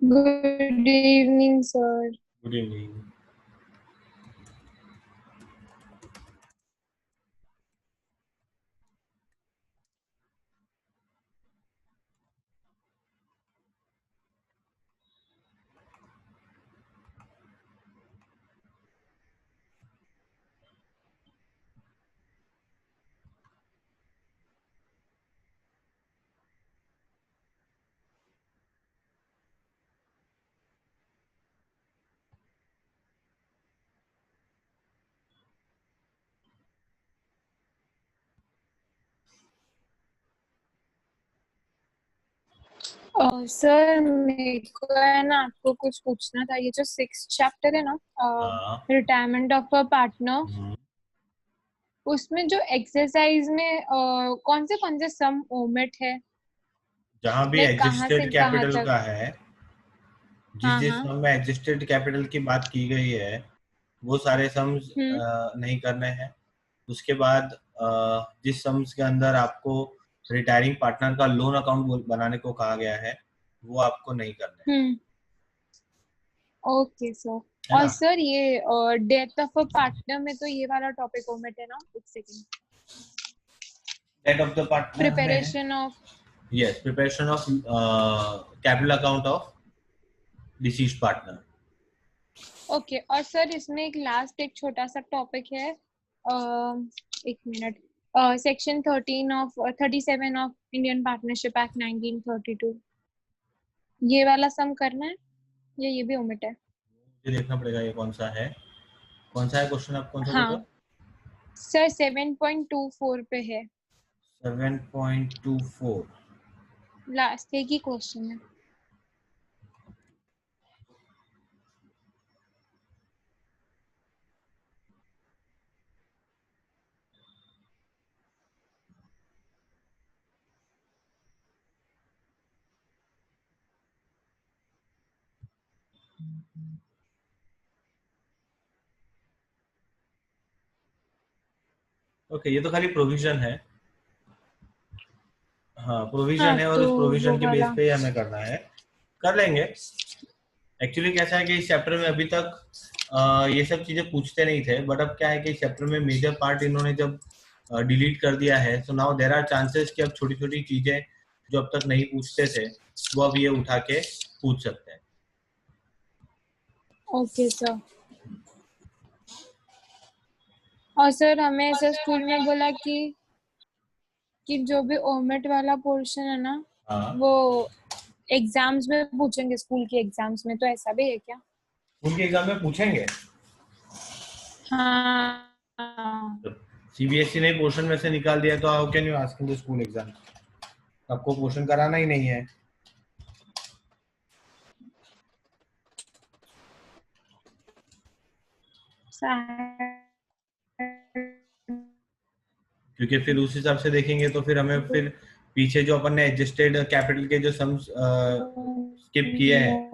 Good evening, sir. Good evening. Sir मेरे को है ना आपको कुछ पूछना था। ये जो 6th चैप्टर है ना, हाँ। रिटायरमेंट ऑफ अ पार्टनर, हम्म, उसमें जो एक्सरसाइज में कौन से सम ओमिट है? जहाँ भी लाइक कहाँ से एडजस्टेड कहाँ कैपिटल तक? का है, जिस हाँ जिस हाँ। सम में एडजस्टेड कैपिटल की बात की गई है, वो सारे सम्स हम्म। नहीं करने हैं। उसके बाद जिस सम्स के अंदर आपको रिटायरिंग पार्टनर का लोन अकाउंट बनाने को कहा गया है, वो आपको नहीं करने हैं, हम्म। Okay sir. है और ना। सर ये डेथ ऑफ अ पार्टनर में तो ये वाला टॉपिक ओमिट है ना? एक second. Date of the partner में है। Preparation of. Yes, preparation of capital account of deceased partner. Okay. और सर इसमें एक लास्ट एक छोटा सा टॉपिक है। एक minute. Section 37 of Indian partnership act 1932। ये वाला सम करना है या ये भी ओमिट है? मुझे देखना पड़ेगा ये कौन सा है क्वेश्चन, आप कौन सा बोल रहे हाँ हो। सर, 7.24 पे है। 7.24। लास्ट एक ही क्वेश्चन है। ओके, ये तो खाली प्रोविजन है। हाँ, प्रोविजन हाँ है और तो उस वो प्रोविजन के बेस वाला। पे ही हमें करना है। कर लेंगे। एक्चुअली कैसा है कि इस चैप्टर में अभी तक ये सब चीजें पूछते नहीं थे, बट अब क्या है कि इस चैप्टर में मेजर पार्ट इन्होंने जब डिलीट कर दिया है, so now there are chances कि अब छोटी छोटी चीजें जो अब तक नहीं पूछते थे, वो अब ये उठा के पूछ सकते हैं। Okay sir. और सर हमें ऐसा स्कूल में बोला कि जो भी ओमिट वाला पोर्शन है ना, हाँ, वो एग्जाम्स में पूछेंगे, स्कूल के एग्जाम्स में। तो ऐसा भी है क्या? उनके एग्जाम में पूछेंगे। हाँ। सीबीएसई ने पोर्शन में से निकाल दिया तो how can you ask in the school exam. आपको पोर्शन कराना ही नहीं है, क्योंकि फिर उस हिसाब से देखेंगे तो फिर हमें फिर पीछे जो अपन ने एडजस्टेड कैपिटल के जो सम्स स्किप किए हैं।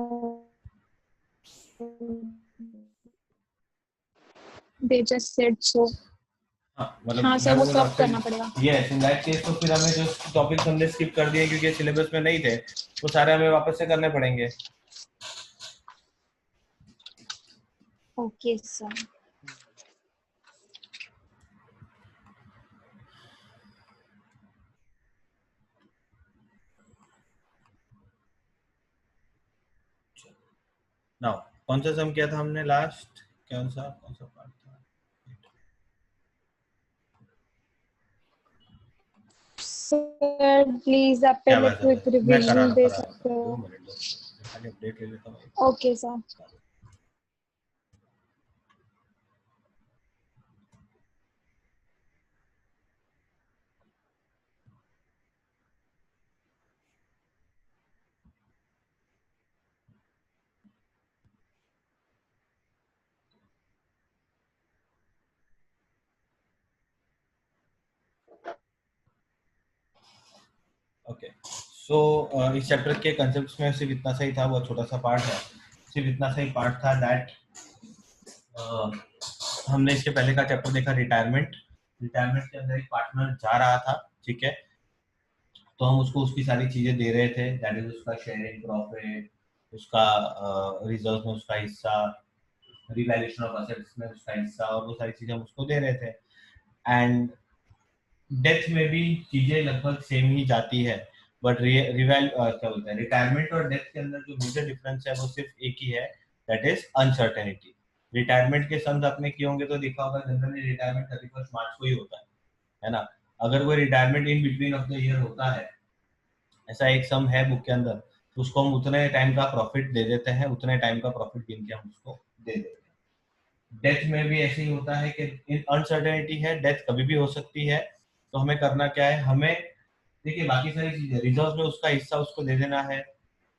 They just said so. हाँ, हाँ मतलब सर, मैं वो बोल रहा सब हूँ फिर। करना पड़ेगा। यस, इन दैट केस तो फिर हमें जो टॉपिक्स हमने स्किप कर दिए क्योंकि सिलेबस में नहीं थे, वो सारे हमें वापस से करने पड़ेंगे। Okay sir. नाउ, कौन सा सम किया था हमने लास्ट, कौन सा पार्ट था। सर प्लीज आप क्या पहले बात है, क्विक मैं रिवीजन दे करा सकते रहा हूँ, हो? 2 मिनट 2 मिनट, मैं खाली अपडेट ले लेता हूँ। Okay sir. ओके, सो इस चैप्टर के कंसेप्ट्स में सिर्फ इतना सा ही था, वो छोटा सा पार्ट है। सिर्फ इतना सा ही पार्ट था दैट हमने इसके पहले का चैप्टर देखा, रिटायरमेंट। रिटायरमेंट के अंदर एक पार्टनर जा रहा था, ठीक है। तो हम उसको उसकी सारी चीजें दे रहे थे, दैट इज उसका शेयरिंग प्रॉफिट, उसका रिजर्व में उसका हिस्सा, रिवैल्यूएशन ऑफ असेट्स में उसका हिस्सा, और वो सारी चीजें हम उसको दे रहे थे। एंड डेथ में भी चीजें लगभग सेम ही जाती है, बट क्या बोलते हैं, रिटायरमेंट और डेथ के अंदर जो मेजर डिफरेंस है वो सिर्फ एक ही है, दैट इज अनसर्टेनिटी। रिटायरमेंट के सम्स आपने किए होंगे तो देखा होगा, जनरली रिटायरमेंट 31 मार्च को ही होता है ना। अगर कोई retirement in between of the year होता है, ऐसा एक सम है बुक के अंदर, तो उसको हम उतने टाइम का प्रॉफिट दे देते हैं, उतने टाइम का प्रॉफिट गिन के हम उसको दे देते हैं। डेथ में भी ऐसे ही होता है कि इन अनसर्टेनिटी है, डेथ कभी भी हो सकती है, तो हमें करना क्या है, हमें देखिए बाकी सारी चीजें, रिजर्व में उसका हिस्सा उसको दे देना है,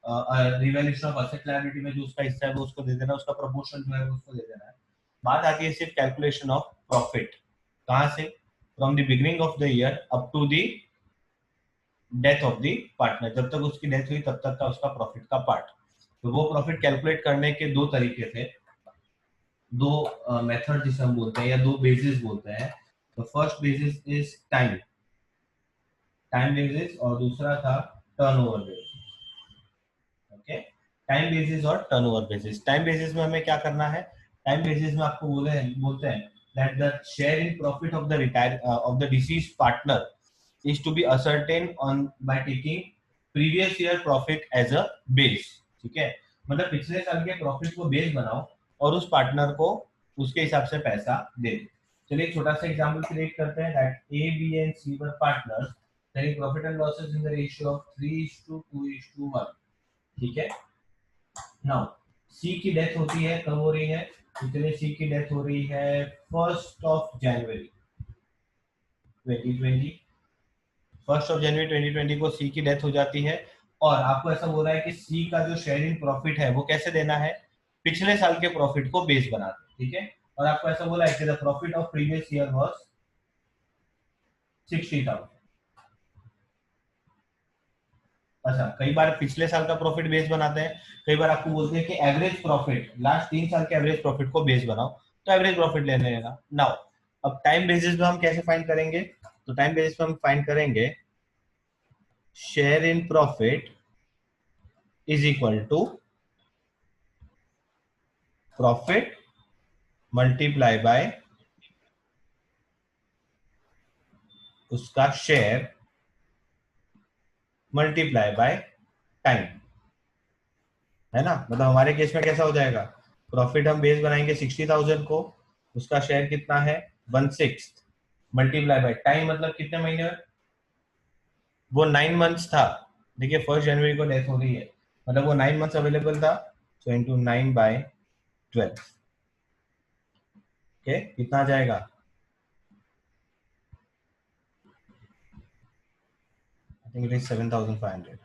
रिवैल्यूएशन ऑफ एसेट लायबिलिटी में जो उसका हिस्सा है वो उसको दे देना, उसका प्रपोर्शन जो है वो उसको दे देना है। बात आती है सिर्फ कैलकुलेशन ऑफ प्रॉफिट, कहाँ से, from the beginning of the year up to the death of the partner, जब तक उसकी डेथ हुई तब तक का उसका प्रॉफिट का पार्ट। तो वो प्रॉफिट कैलकुलेट करने के दो तरीके थे, दो मेथड जिसे हम बोलते हैं, या दो बेसिस बोलते हैं। तो first basis is time basis, और दूसरा था turnover basis. Okay, time basis और टर्नओवर बेसिस। टाइम बेसिस में हमें क्या करना है, टाइम बेसिस में आपको बोलते हैं that the share in profit of the deceased partner is to be ascertained on by taking previous year profit as a base। ठीक है, मतलब पिछले साल के प्रॉफिट को बेस बनाओ और उस पार्टनर को उसके हिसाब से पैसा दे दो। चलिए एक छोटा सा एग्जांपल क्रिएट करते हैं, that A B and C were partners taking profit and losses in the ratio of 3:2:1। ठीक है, नाउ सी की डेथ होती है, कब हो रही है, चलिए सी की डेथ हो रही है 1 जनवरी 2020। 1 जनवरी 2020 को सी की डेथ हो जाती है, और आपको ऐसा बोल रहा है कि सी का जो शेयर इन प्रॉफिट है वो कैसे देना है, पिछले साल के प्रॉफिट को बेस बना दो। ठीक है, और आपको ऐसा बोला है कि the profit of previous year was 60,000। अच्छा, कई बार पिछले साल का प्रॉफिट बेस बनाते हैं, कई बार आपको बोलते हैं कि एवरेज प्रॉफिट, लास्ट 3 साल के एवरेज प्रॉफिट को बेस बनाओ, तो एवरेज प्रॉफिट लेने लेगा। नाउ अब टाइम बेसिस पे हम कैसे फाइंड करेंगे, तो टाइम बेसिस पे हम फाइंड करेंगे share in profit is equal to profit multiply by उसका शेयर मल्टीप्लाई बाय टाइम, है ना। मतलब हमारे केस में कैसा हो जाएगा, प्रॉफिट हम बेस बनाएंगे 60,000 को, उसका शेयर कितना है 1/6, मल्टीप्लाई बाय टाइम, मतलब कितने महीने, वो 9 मंथ्स था। देखिए 1 जनवरी को डेथ हो रही है, मतलब वो 9 मंथ्स अवेलेबल था, सो इनटू 9/12। ओके, कितना आ जाएगा, I think it is 7,500।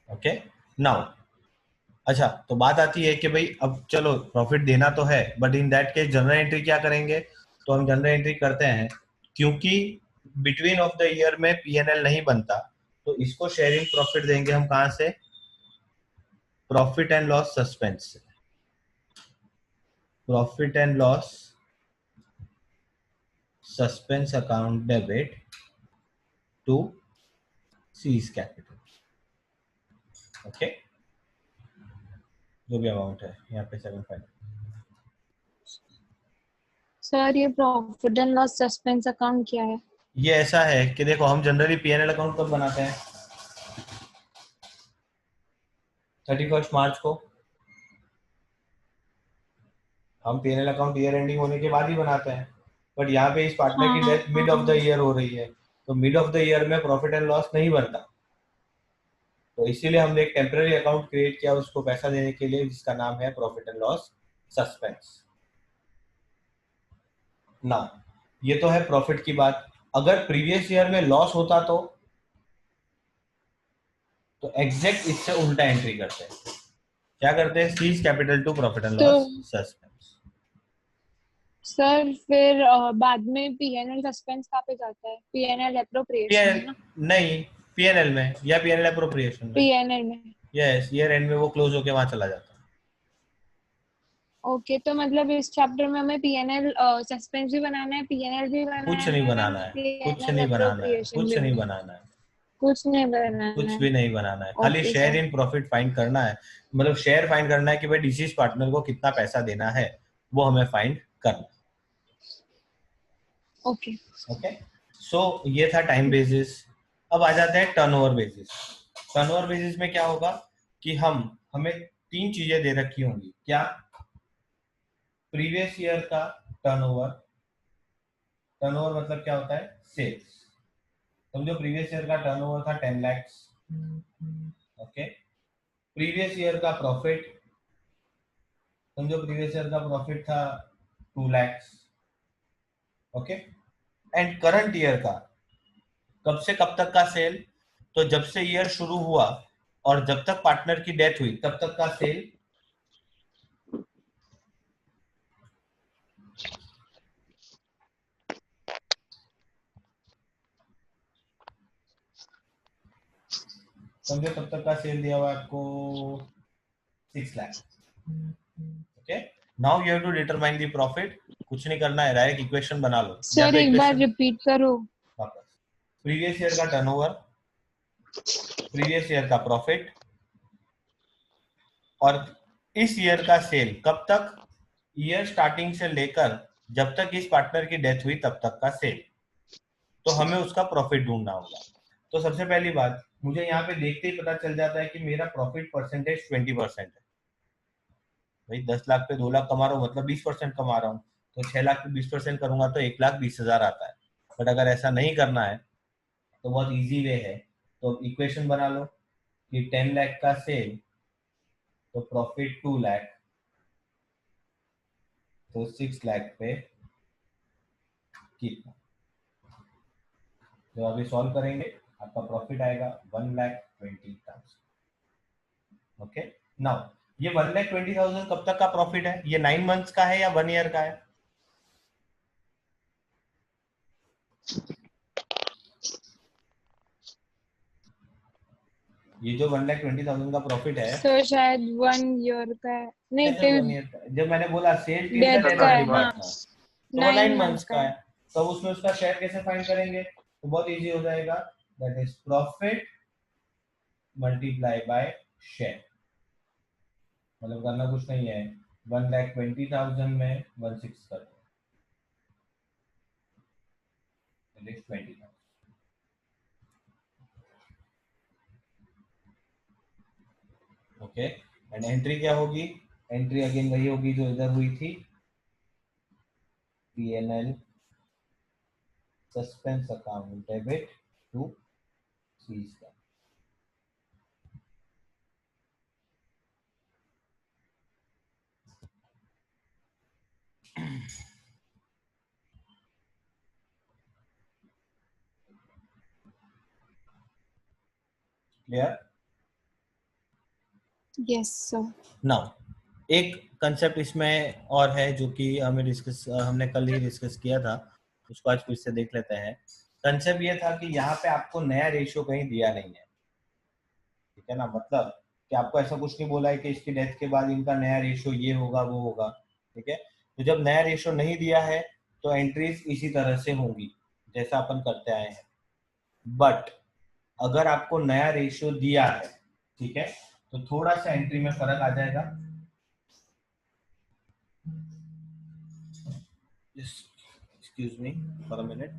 Okay, now अच्छा, तो बात आती है कि भाई अब चलो प्रॉफिट देना तो है, but in that case general entry क्या करेंगे, तो हम जनरल एंट्री करते हैं, क्योंकि बिटवीन ऑफ द ईयर में पीएनएल नहीं बनता, तो इसको शेयरिंग प्रॉफिट देंगे हम कहां से, प्रॉफिट एंड लॉस सस्पेंस से। Profit and loss suspense account debit to C's capital. Okay, जो भी अमाउंट है यहाँ पे 7,500। सर ये profit and loss suspense account क्या है? ये ऐसा है कि देखो हम जनरली पीएनएल अकाउंट कब बनाते हैं, 31 मार्च को। हम पीएनएल अकाउंट ईयर एंडिंग होने के बाद ही बनाते हैं, बट यहाँ पे इस पार्टनर की death mid of the year हो रही है, तो मिड ऑफ द ईयर में प्रॉफिट एंड लॉस नहीं बनता, तो इसीलिए हमने एक टेम्पररी अकाउंट क्रिएट किया उसको पैसा देने के लिए, जिसका नाम है प्रॉफिट एंड लॉस सस्पेंस। ना, ये तो है प्रॉफिट की बात। अगर प्रीवियस ईयर में लॉस होता तो एग्जैक्ट इससे उल्टा एंट्री करते हैं, क्या करते हैं, C's capital to profit and तो लॉस सस्पेंस। सर फिर बाद में पीएनएल सस्पेंस कहाँ पे जाता है? पीएनएल एप्रोप्रिएशन है ना? नहीं, पीएनएल में या पीएनएल एप्रोप्रिएशन में, पीएनएल में। यस, ईयर एंड में वो क्लोज होके वहां चला जाता है। ओके, तो मतलब इस चैप्टर में हमें पीएनएल सस्पेंस भी बनाना है, पीएनएल भी कुछ बनाना नहीं है, बनाना है, कुछ पीएनएल नहीं बनाना है, एप्रोप्रिएशन कुछ भी नहीं बनाना है। बनाना है, कुछ नहीं बनाना कुछ है। भी नहीं बनाना है, खाली okay share sir. In profit find करना है। मतलब शेयर फाइंड करना है कि भाई डिसीज पार्टनर को कितना पैसा देना है, वो हमें फाइंड करना। ओके। ओके, सो ये था टाइम बेसिस। अब आ जाते हैं टर्नओवर बेसिस। टर्नओवर बेसिस में क्या होगा कि हमें तीन चीजें दे रखी होंगी। क्या? प्रीवियस ईयर का टर्नओवर। टर्नओवर मतलब क्या होता है? सेल्स। समझो प्रीवियस ईयर का टर्नओवर था 10 lakhs। ओके, प्रीवियस ईयर का प्रॉफिट, समझो प्रीवियस ईयर का प्रॉफिट था 2 lakhs। Okay, and current year का कब से कब तक का सेल, तो जब से ईयर शुरू हुआ और जब तक पार्टनर की डेथ हुई तब तक का सेल। समझो तब तक का सेल दिया हुआ है आपको 6 lakh. Okay, now you have to determine the profit. कुछ नहीं करना है, डायरेक्ट इक्वेशन बना लो, या सर तो एक बार इक्वेशन रिपीट करो। वापस। प्रीवियस ईयर का टर्नओवर, प्रीवियस ईयर का प्रॉफिट, और इस ईयर का सेल कब तक, ईयर स्टार्टिंग से लेकर जब तक इस पार्टनर की डेथ हुई तब तक का सेल। तो हमें उसका प्रॉफिट ढूंढना होगा। तो सबसे पहली बात, मुझे यहाँ पे देखते ही पता चल जाता है कि मेरा प्रॉफिट परसेंटेज 20% है। भाई 10 लाख पे 2 लाख कमा रहा हूँ, मतलब 20% कमा रहा हूँ। तो 6 लाख पे 20% करूंगा तो 1,20,000 आता है। बट अगर ऐसा नहीं करना है तो बहुत इजी वे है। तो इक्वेशन बना लो कि 10 लाख का सेल तो प्रॉफिट 2 लाख, तो 6 लाख पे कितना। तो अभी सॉल्व करेंगे, आपका प्रॉफिट आएगा 1,20,000। ओके, नाउ ये 1,20,000 कब तक का प्रॉफिट है? ये 9 मंथ्स का है या 1 ईयर का है? ये जो 1,20,000 का प्रॉफिट है, सर शायद 1 ईयर का है, नहीं कैसे टिल 1 ईयर का है? जब मैंने बोला sale till the death death का ऑफ है, द हाँ। पार्टनर, तो वो 9 9 मंथ्स मंथ्स का का है। है। तो उसमें उसका शेयर कैसे फाइंड करेंगे? तो बहुत इजी हो जाएगा, that is profit multiply bye share. मतलब करना कुछ नहीं है, 1,20,000 में 1/6 कर दो, it is 20,000। Okay, and entry क्या होगी? एंट्री अगेन वही होगी जो इधर हुई थी, P&L suspense account debit to C's का। क्लियर? Yes sir. नाउ एक कंसेप्ट इसमें और है जो कि हमने कल ही डिस्कस किया था, उसको आज फिर से देख लेते हैं। कंसेप्ट ये था कि यहाँ पे आपको नया रेशियो कहीं दिया नहीं है, ठीक है ना? मतलब कि आपको ऐसा कुछ नहीं बोला है कि इसकी डेथ के बाद इनका नया रेशियो ये होगा वो होगा, ठीक है? तो जब नया रेशियो नहीं दिया है तो एंट्रीज इसी तरह से होंगी जैसा अपन करते आए हैं। बट अगर आपको नया रेशियो दिया है, ठीक है, तो थोड़ा सा एंट्री में फर्क आ जाएगा। Excuse me for a minute.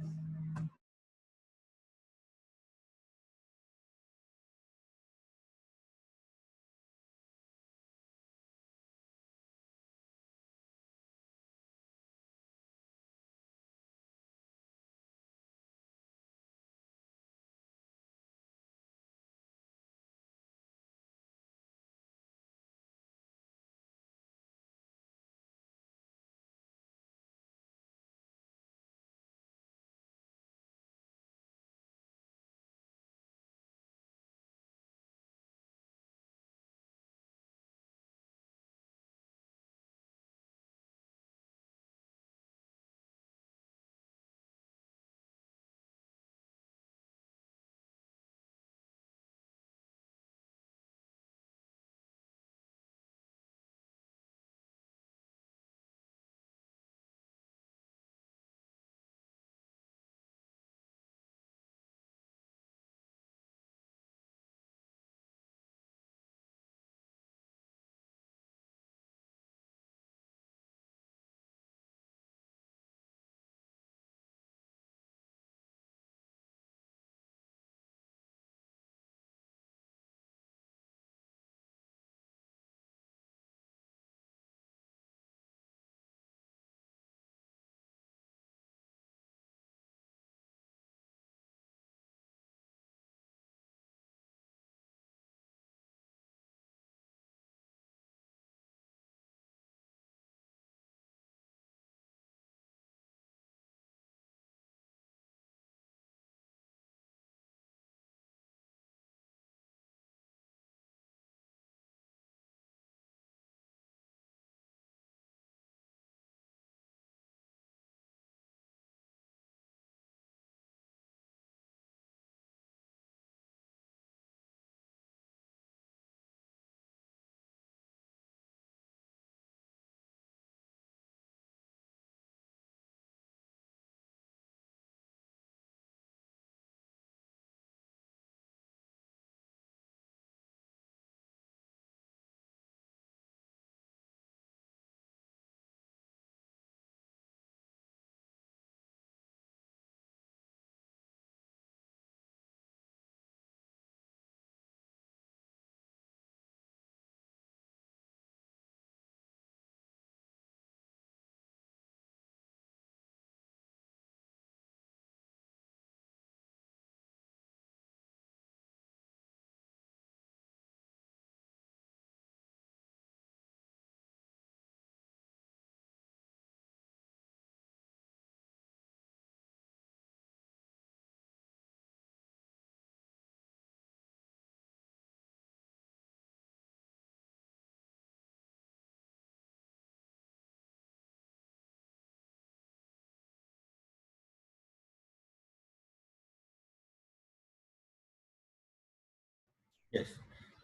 Yes.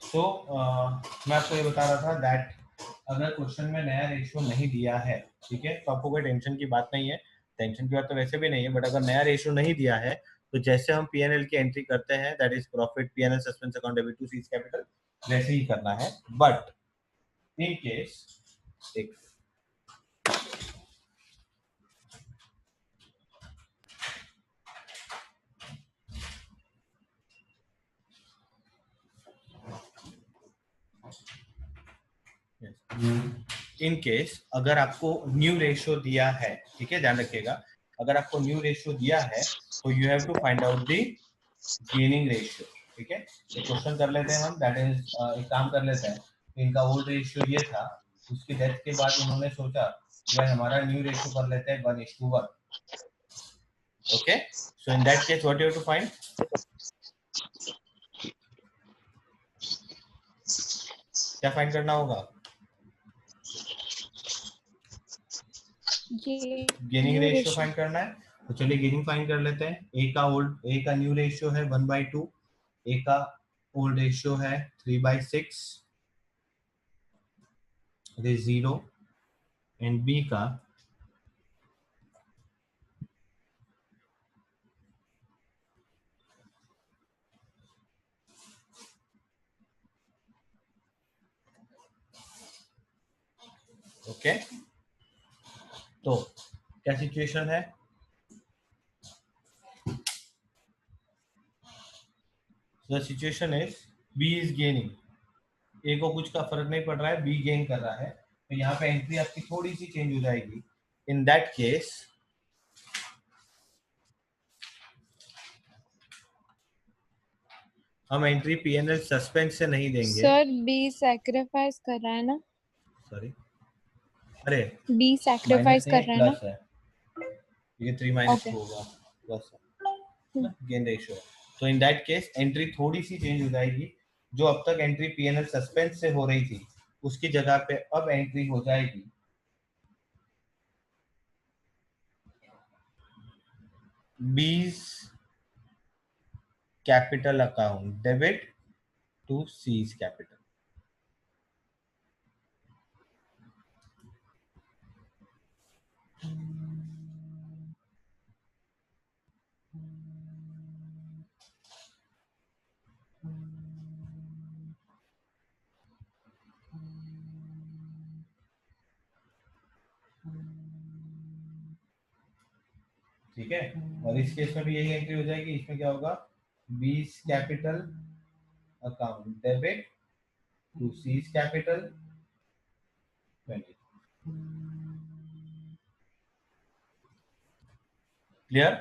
So मैं आपको ये बता रहा था दैट अगर क्वेश्चन में नया रेशियो नहीं दिया है, ठीक है, तो आपको कोई टेंशन की बात नहीं है। टेंशन की बात तो वैसे भी नहीं है, बट अगर नया रेशियो नहीं दिया है तो जैसे हम पीएनएल की एंट्री करते हैं, that is profit PNL suspense account debit to C's capital, वैसे ही करना है। बट इन केस एक इन केस अगर आपको न्यू रेशियो दिया है, ठीक है, ध्यान रखिएगा, अगर आपको न्यू रेशियो दिया है तो you have to find out the gaining ratio, ठीक है। एक क्वेश्चन कर लेते हैं हम, दैट इज एक काम कर लेते हैं। इनका ओल्ड रेशियो ये था, उसकी डेथ के बाद इन्होंने सोचा कि भाई हमारा न्यू रेशियो कर लेते हैं 1:1। Okay, so in that case what you have to find, क्या फाइंड करना होगा? गेनिंग रेशियो फाइंड करना है। तो चलिए गेनिंग फाइंड कर लेते हैं। ए का न्यू रेशियो है 1/2, ए का ओल्ड रेशियो है 3/6, इट इज 0, एंड बी का ओके। तो क्या सिचुएशन है? The situation is B is gaining, A को कुछ का फर्क नहीं पड़ रहा है, बी गेन कर रहा है, तो यहाँ पे एंट्री आपकी थोड़ी सी चेंज हो जाएगी। इन दैट केस हम एंट्री पीएनएल सस्पेंस से नहीं देंगे। सर बी सैक्रिफाइस कर रहा है ना? सॉरी, अरे बी माइनस सैक्रिफाइस नहीं कर है, रहा है ना? प्लस है, ये 3 - ओके 2 होगा, प्लस है गेन रेशियो। तो इन दैट केस एंट्री थोड़ी सी चेंज हो जाएगी। जो अब तक एंट्री पीएनएल सस्पेंस से हो रही थी उसकी जगह पे अब एंट्री हो जाएगी B's capital account debit to C's capital. ठीक है, और इस केस में भी यही एंट्री हो जाएगी। इसमें क्या होगा, B's capital account debit to C's capital 20। Clear?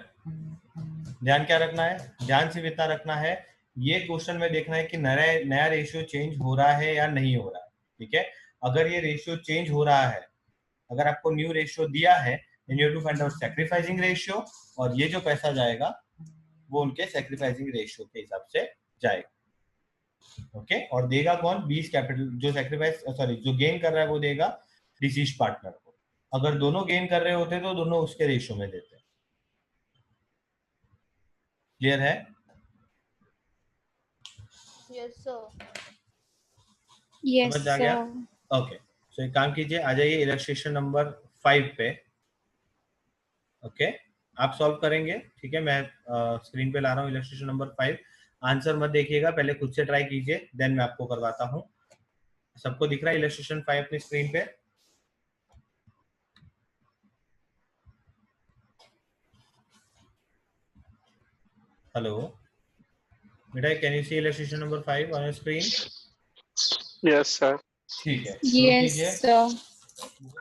ध्यान क्या रखना है, ध्यान सिर्फ इतना रखना है, ये क्वेश्चन में देखना है कि नया रेशियो चेंज हो रहा है या नहीं हो रहा है। ठीक है, अगर ये रेशियो चेंज हो रहा है, अगर आपको न्यू रेशियो दिया है, then you have to find out sacrificing ratio, और ये जो पैसा जाएगा वो उनके सैक्रिफाइसिंग रेशियो के हिसाब से जाएगा। ओके, और देगा कौन? बीस कैपिटल, जो सैक्रिफाइस सॉरी जो गेन कर रहा है वो देगा डिसीज पार्टनर को। अगर दोनों गेन कर रहे होते तो दोनों उसके रेशियो में देते। क्लियर है? Yes sir. यस समझ आ गया? ओके, सो एक काम कीजिए, आ जाइए इलस्ट्रेशन नंबर 5 पे। ओके, आप सॉल्व करेंगे, ठीक है, मैं स्क्रीन पे ला रहा हूँ इलस्ट्रेशन नंबर 5। आंसर मत देखिएगा, पहले खुद से ट्राई कीजिए, देन मैं आपको करवाता हूँ। सबको दिख रहा है इलस्ट्रेशन 5 अपनी स्क्रीन पे? हेलो बेटा, can you see illustration number 5 on your screen? Yes sir. ठीक है, शुरू यस कीजिए, सर।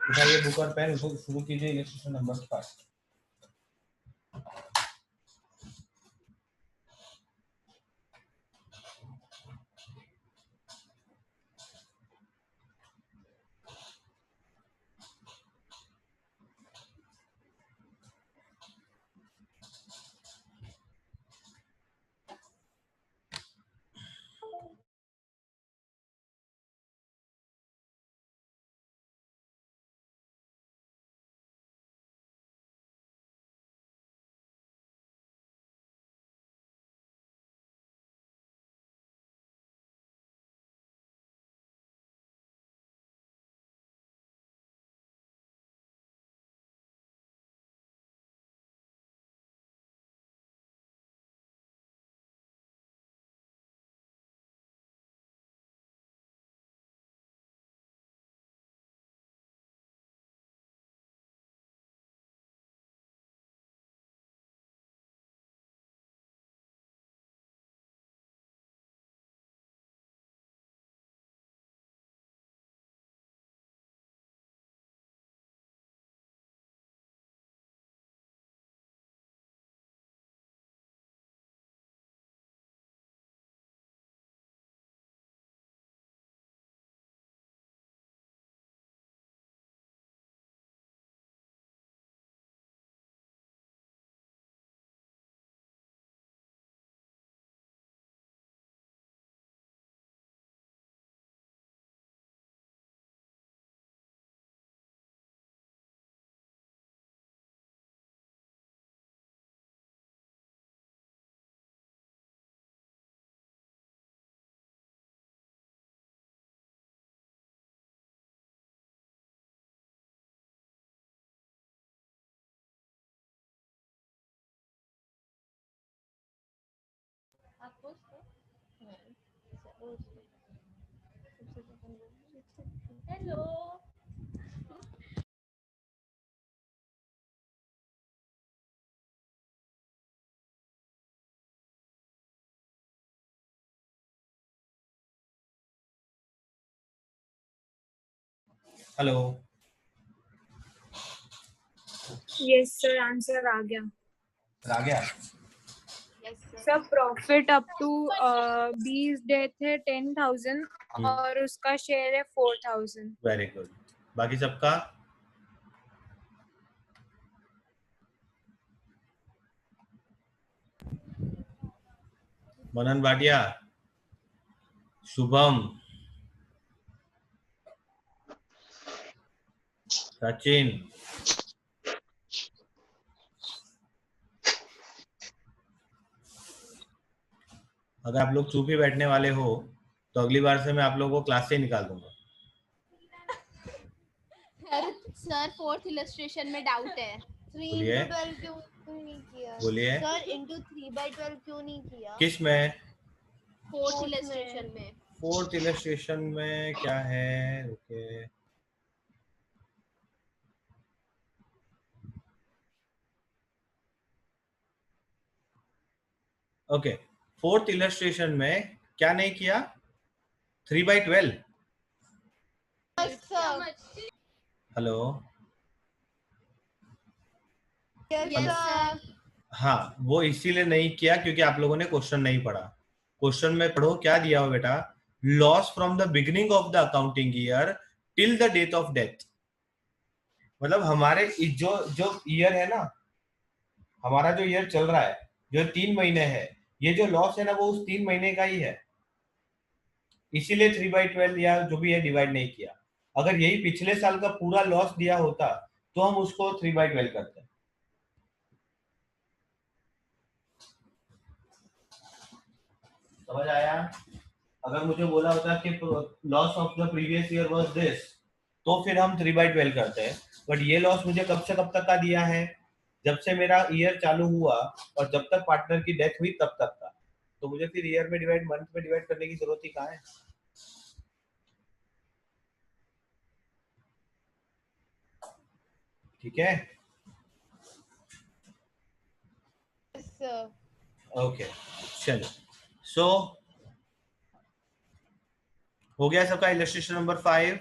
उठाइए बुक और पेन, शुरू कीजिए illustration number 5। Hello hello yes sir, answer आ गया आ गया। Sir. Profit up to 20 death है 10,000 और उसका शेयर है 4,000। Very good. बाकी सबका मनन भाटिया, शुभम, सचिन, अगर आप लोग चुप ही बैठने वाले हो तो अगली बार से मैं आप लोगों को क्लास से ही निकाल दूंगा। सर फोर्थ इलस्ट्रेशन में डाउट है। 3 बोलिए। into 12 क्यों नहीं किया बोलिए। सर? into 3/12 क्यों नहीं किया? किस में? फोर्थ इलस्ट्रेशन में। फोर्थ इलस्ट्रेशन में क्या है? ओके ओके, फोर्थ इलस्ट्रेशन में क्या नहीं किया? 3/12। हेलो। हाँ, वो इसीलिए नहीं किया क्योंकि आप लोगों ने क्वेश्चन नहीं पढ़ा। क्वेश्चन में पढ़ो क्या दिया हो बेटा, loss from the beginning of the accounting year till the date of death. मतलब हमारे जो जो ईयर है ना, हमारा जो ईयर चल रहा है, जो 3 महीने है, ये जो लॉस है ना वो उस 3 महीने का ही है, इसीलिए 3/12 या जो भी है डिवाइड नहीं किया। अगर यही पिछले साल का पूरा लॉस दिया होता तो हम उसको 3/12 करते। समझ आया? अगर मुझे बोला होता कि loss of the previous year was this, तो फिर हम 3/12 करते हैं। बट ये लॉस मुझे कब से कब तक का दिया है? जब से मेरा ईयर चालू हुआ और जब तक पार्टनर की डेथ हुई तब तक का। तो मुझे फिर ईयर में डिवाइड, मंथ में डिवाइड करने की जरूरत ही कहाँ है? ठीक है, ओके चलो। सो हो गया सबका इलस्ट्रेशन नंबर 5।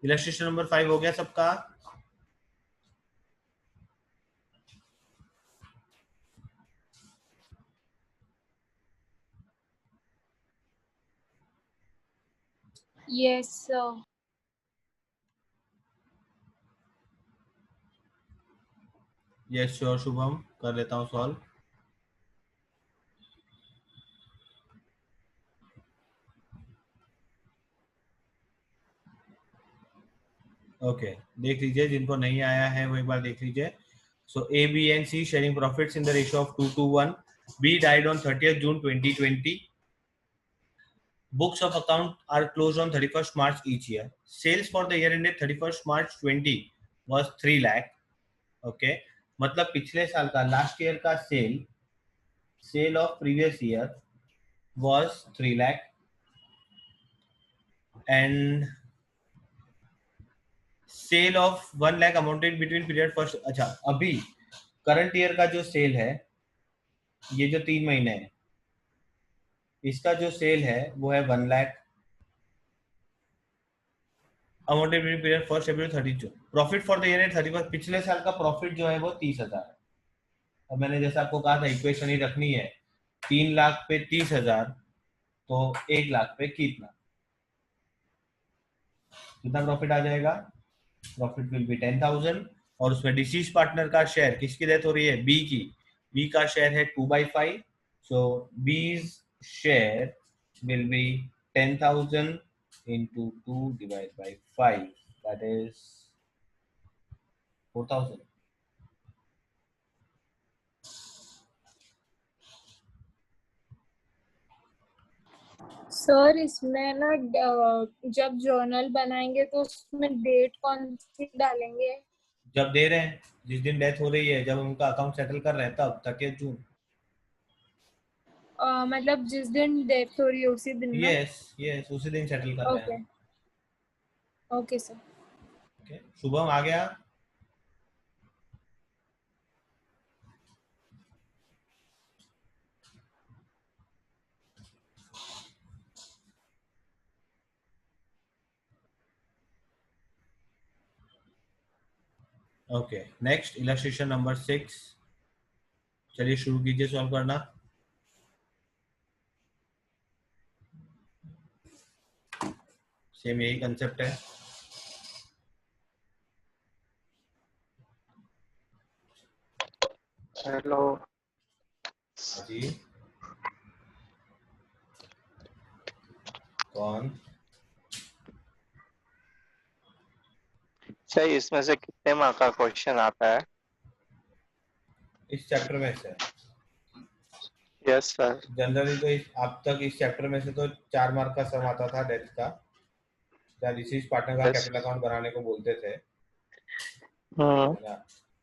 इलस्ट्रेशन नंबर 5 हो गया सबका। Yes sir. Yes sure Shubham, कर लेता हूँ सॉल्व। ओके देख लीजिए, जिनको नहीं आया है वो एक बार देख लीजिए। So A B and C sharing profits in the ratio of 2:1। B died on 30th June 2020. Books of account are closed on 31st March each year. Sales for the year ended 31st March 20 was 3 lakh. Okay, मतलब पिछले साल का, last year का sale of previous year was 3 lakh and sale of 1 lakh amounted between period first. अच्छा, अभी current year का जो cell है, ये जो 3 महीने है, इसका जो सेल है वो है 1 lakh amounted between period first April 30 June. Profit for the year and 31, पिछले साल का प्रॉफिट जो है वो 30,000 है। अब मैंने जैसे आपको कहा था इक्वेशन ही रखनी है, 3 लाख पे 30,000 तो 1 लाख पे कितना कितना प्रॉफिट आ जाएगा? प्रॉफिट विल बी 10,000 और उसमें डिसीज पार्टनर का शेयर, किसकी डेथ हो रही है? बी की। बी का शेयर है 2/5, सो बीज share will be 10,000 into 2 divided by 5, that is 4,000। Sir इसमें ना जब जर्नल बनाएंगे तो उसमें डेट कौन सी डालेंगे? जब दे रहे हैं, जिस दिन डेथ हो रही है, जब उनका अकाउंट सेटल कर रहे हैं तब 30 जून। मतलब जिस दिन डेथ हो रही है उसी दिन ना? यस उसी दिन सेटल कर रहे ओके हैं। Okay sir. ओके, शुभम आ गया? Okay, next illustration number 6। चलिए शुरू कीजिए सॉल्व करना। सेम यही कंसेप्ट है। हेलो जी, कौन? सर, इसमें से कितने मार्क का क्वेश्चन आता है? इस चैप्टर में से यस सर। जनरली तो अब तक इस चैप्टर में से तो 4 मार्क का सम आता था डेथ का, या रिसीव पार्टनर का यस। कैपिटल अकाउंट बनाने को बोलते थे, हम्म। है ना।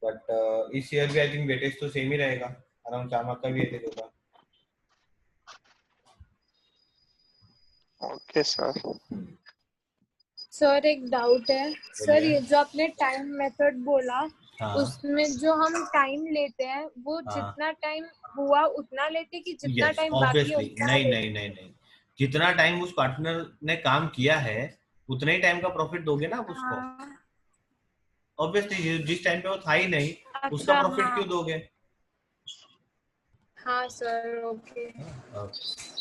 बट इस ईयर भी आई थिंक वेटेज तो सेम ही रहेगा, अराउंड 4 मार्क का भी वेटेज होगा। Okay sir. सर एक डाउट है सर, बोलिए। ये जो आपने टाइम मेथड बोला हाँ उसमें जो हम टाइम लेते हैं वो हाँ, जितना टाइम हुआ उतना लेते कि जितना यस टाइम बाकी है ऑब्वियसली, उतना नहीं लेते? नहीं नहीं नहीं, जितना टाइम उस पार्टनर ने काम किया है उतना ही टाइम का प्रॉफिट दोगे ना आप उसको। हाँ ऑब्वियसली जिस टाइम पे वो था ही नहीं, उसका अच्छा प्रॉफिट हाँ क्यों दोगे? हाँ सर ओके। ओके,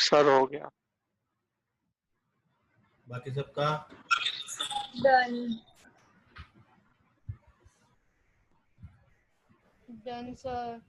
सर हो गया। बाकी सबका डन। Done sir.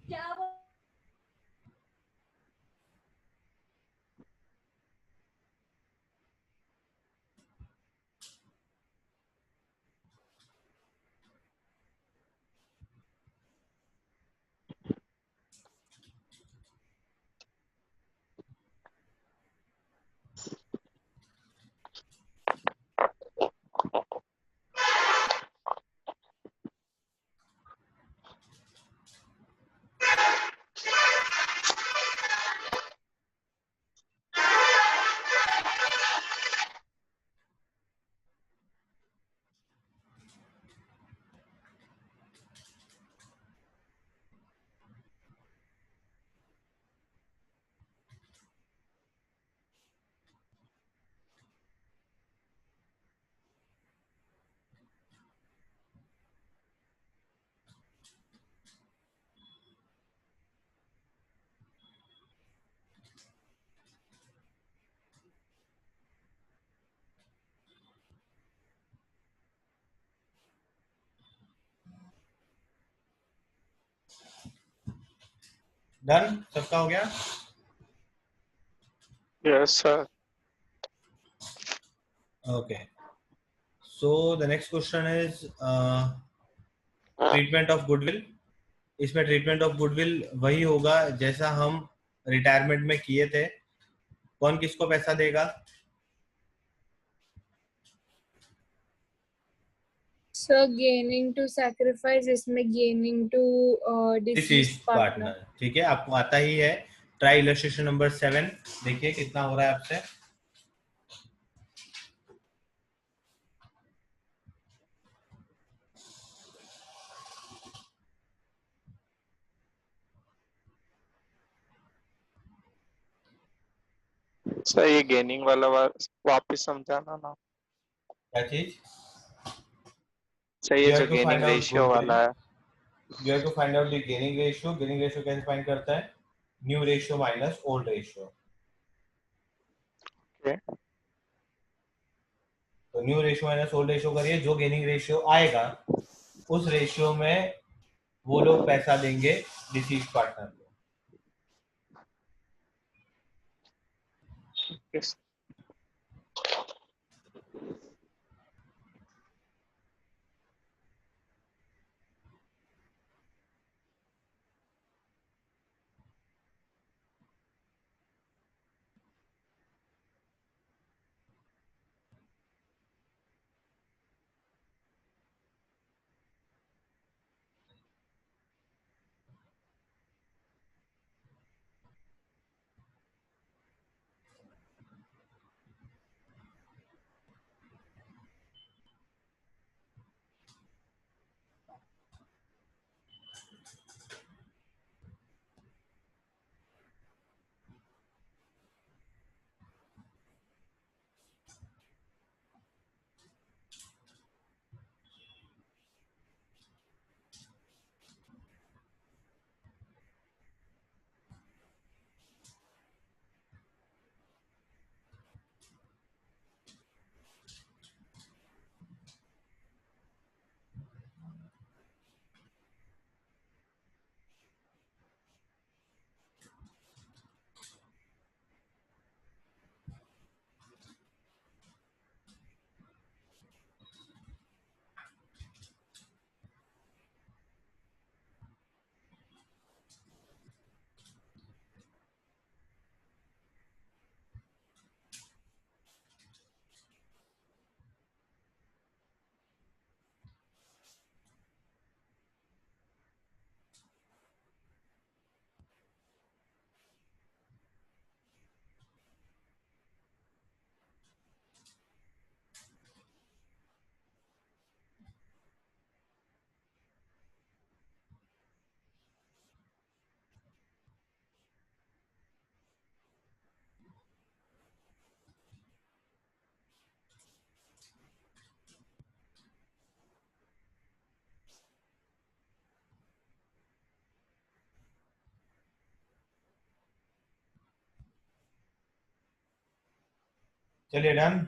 डन, सबका हो गया? Yes, sir. Okay. So the next question is treatment of goodwill. इसमें ट्रीटमेंट ऑफ गुडविल वही होगा जैसा हम रिटायरमेंट में किए थे. कौन किसको पैसा देगा? So gaining to sacrifice, इसमें gaining to deceased deceased partner. Partner. ठीक है, आपको आता ही है. Try illustration number 7. देखिए कितना हो रहा है आपसे. सर ये गेनिंग वाला वापस समझाना ना. क्या चीज? सर ये You जो have to gaining find out ratio goodwill. वाला है. You have to find out the gaining ratio. Gaining ratio कैसे फाइंड करता है? New ratio minus old ratio. Okay. तो new ratio minus old ratio करिए. जो गेनिंग रेशियो आएगा उस रेशियो में वो लोग पैसा देंगे डिसीज पार्टनर को. Yes. चलिए डन.